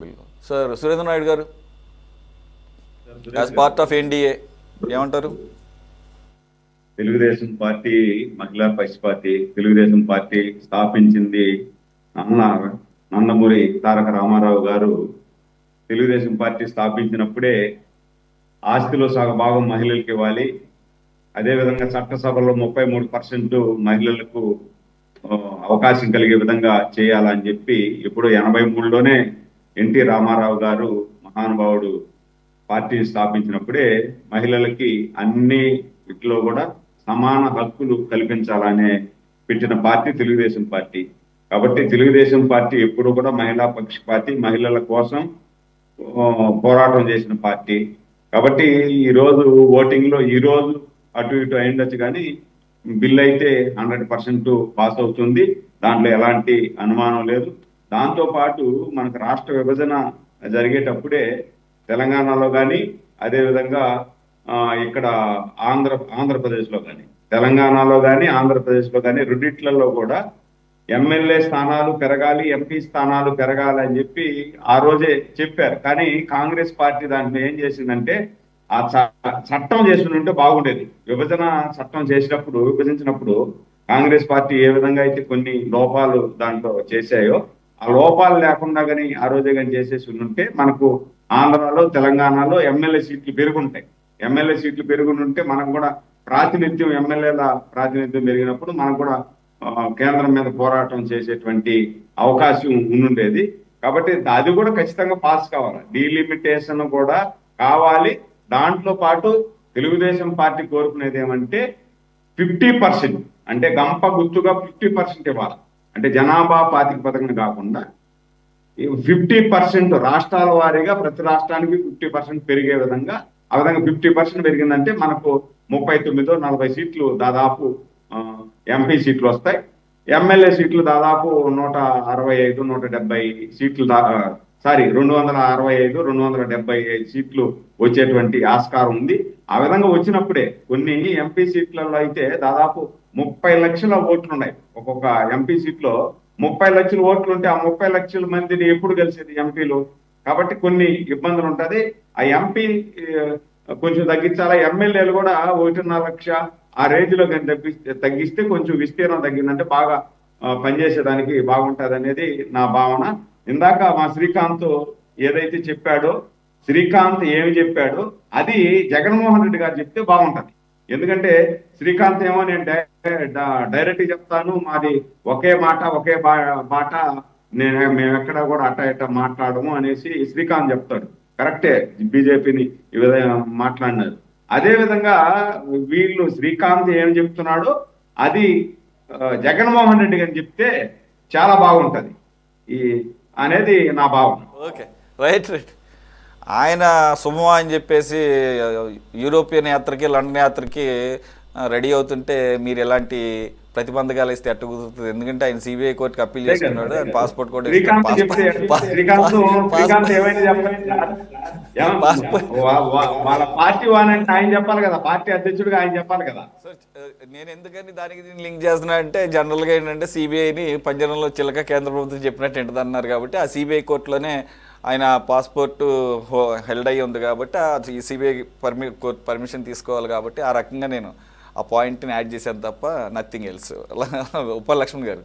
Sir Surendra Naidu గారు as part of NDA ఏమంటారు? Telugu Desam party మహిళా పక్షపాతి. తెలుగుదేశం పార్టీ స్థాపించింది అన్న నందమూరి తారక రామారావు గారు. తెలుగుదేశం పార్టీ స్థాపించినప్పుడే ఆస్తిలో సగ భాగం మహిళలకు ఇవ్వాలి, అదేవిధంగా చట్టసభలో 33% మహిళలకు అవకాశం కలిగే విధంగా చేయాలని చెప్పి ఇప్పుడు 83లోనే ఎన్టీ రామారావు గారు మహానుభావుడు పార్టీ స్థాపించినప్పుడే మహిళలకి అన్ని వీటిలో కూడా సమాన హక్కులు కల్పించాలనే పెట్టిన పార్టీ తెలుగుదేశం పార్టీ. కాబట్టి తెలుగుదేశం పార్టీ ఎప్పుడు కూడా మహిళా పక్షపాతి, మహిళల కోసం పోరాటం చేసిన పార్టీ. కాబట్టి ఈ రోజు ఓటింగ్ లో ఈ రోజు అటు ఇటు అయిండొచ్చు, కానీ బిల్ అయితే 100% పాస్ అవుతుంది, దాంట్లో ఎలాంటి అనుమానం లేదు. దాంతో పాటు మనకు రాష్ట్ర విభజన జరిగేటప్పుడే తెలంగాణలో కానీ, అదేవిధంగా ఇక్కడ ఆంధ్రప్రదేశ్లో కానీ, తెలంగాణలో కానీ ఆంధ్రప్రదేశ్లో కానీ రెండిట్లలో కూడా ఎమ్మెల్యే స్థానాలు పెరగాలి, ఎంపీ స్థానాలు పెరగాలి అని చెప్పి ఆ రోజే చెప్పారు. కానీ కాంగ్రెస్ పార్టీ దాంట్లో ఏం చేసిందంటే ఆ చట్టం చేసి ఉంటే బాగుండేది. విభజన చట్టం విభజించినప్పుడు కాంగ్రెస్ పార్టీ ఏ విధంగా అయితే కొన్ని లోపాలు దాంట్లో చేశాయో, ఆ లోపాలు లేకుండా కానీ ఆ రోజే కానీ చేసేసి ఉంటే మనకు ఆంధ్రాలో తెలంగాణలో ఎమ్మెల్యే సీట్లు పెరుగుంటాయి. ఎమ్మెల్యే సీట్లు పెరుగుంటే మనకు కూడా ప్రాతినిధ్యం, ఎమ్మెల్యేల ప్రాతినిధ్యం పెరిగినప్పుడు మనకు కూడా కేంద్రం మీద పోరాటం చేసేటువంటి అవకాశం ఉండుండేది. కాబట్టి అది కూడా ఖచ్చితంగా పాస్ కావాలి, డీలిమిటేషన్ కూడా కావాలి. దాంట్లో పాటు తెలుగుదేశం పార్టీ కోరుకునేది ఏమంటే 50%, అంటే గంప గుర్తుగా 50% ఇవ్వాలి. అంటే జనాభా ప్రాతిపదికన కాకుండా 50% రాష్ట్రాల వారీగా ప్రతి రాష్ట్రానికి 50% పెరిగే విధంగా, ఆ విధంగా 50% పెరిగిందంటే మనకు 39-40 సీట్లు దాదాపు ఎంపీ సీట్లు వస్తాయి. ఎమ్మెల్యే సీట్లు దాదాపు 165-170 సీట్లు 265-275 సీట్లు వచ్చేటువంటి ఆస్కారం ఉంది. ఆ విధంగా వచ్చినప్పుడే కొన్ని ఎంపీ సీట్లలో అయితే దాదాపు 30 లక్షల ఓట్లు ఉన్నాయి. ఒక్కొక్క ఎంపీ సీట్లో 30 లక్షల ఓట్లు ఉంటే ఆ 30 లక్షల మందిని ఎప్పుడు కలిసేది ఎంపీలు? కాబట్టి కొన్ని ఇబ్బందులు ఉంటుంది. ఆ ఎంపీ కొంచెం తగ్గించాలా, ఎమ్మెల్యేలు కూడా 1.5 లక్ష ఆ రేంజ్ లో కానీ తగ్గిస్తే కొంచెం విస్తీర్ణం తగ్గిందంటే బాగా పనిచేసేదానికి బాగుంటుంది అనేది నా భావన. ఇందాక మా శ్రీకాంత్ ఏదైతే చెప్పాడో, శ్రీకాంత్ ఏమి చెప్పాడో అది జగన్మోహన్ రెడ్డి గారు చెప్తే బాగుంటది. ఎందుకంటే శ్రీకాంత్ ఏమో నేను డైరెక్ట్ చెప్తాను, మాది ఒకే మాట ఒకే బాట, మేము ఎక్కడ కూడా అట్ట ఇట్ట మాట్లాడము అనేసి శ్రీకాంత్ చెప్తాడు. కరెక్టే, బీజేపీని ఈ విధంగా మాట్లాడినారు. అదే విధంగా వీళ్ళు శ్రీకాంత్ ఏం చెప్తున్నాడో అది జగన్మోహన్ రెడ్డి గారు చెప్తే చాలా బాగుంటది అనేది నా భావన. Okay, right. ఆయన శుభమా అని చెప్పేసి యూరోపియన్ యాత్రకి, లండన్ యాత్రకి రెడీ అవుతుంటే మీరు ఎలాంటి ప్రతిబంధకాలు ఇస్తే అట్టు కుదురుతుంది? ఎందుకంటే ఆయన సిబిఐ కోర్టుకి అప్పీల్ చేసుకున్నాడు, ఆయన పాస్పోర్ట్ కూడా వాళ్ళ పార్టీ వానంటే ఆయన చెప్పాలి కదా, పార్టీ అధ్యక్షుడిగా ఆయన చెప్పాలి కదా. నేను ఎందుకని దానికి లింక్ చేస్తున్నా అంటే, జనరల్గా ఏంటంటే సిబిఐని పంజరంలో చిలక కేంద్ర ప్రభుత్వం చెప్పినట్టు ఏంటది అన్నారు. కాబట్టి ఆ సిబిఐ కోర్టులోనే ఆయన పాస్పోర్ట్ హెల్డ్ అయ్యి ఉంది. కాబట్టి ఈ సిబిఐ పర్మిషన్ తీసుకోవాలి. కాబట్టి ఆ రకంగా నేను ఆ పాయింట్ని యాడ్ చేశాను తప్ప నథింగ్ ఎల్స్. ఉపలక్ష్మణ్ గారు.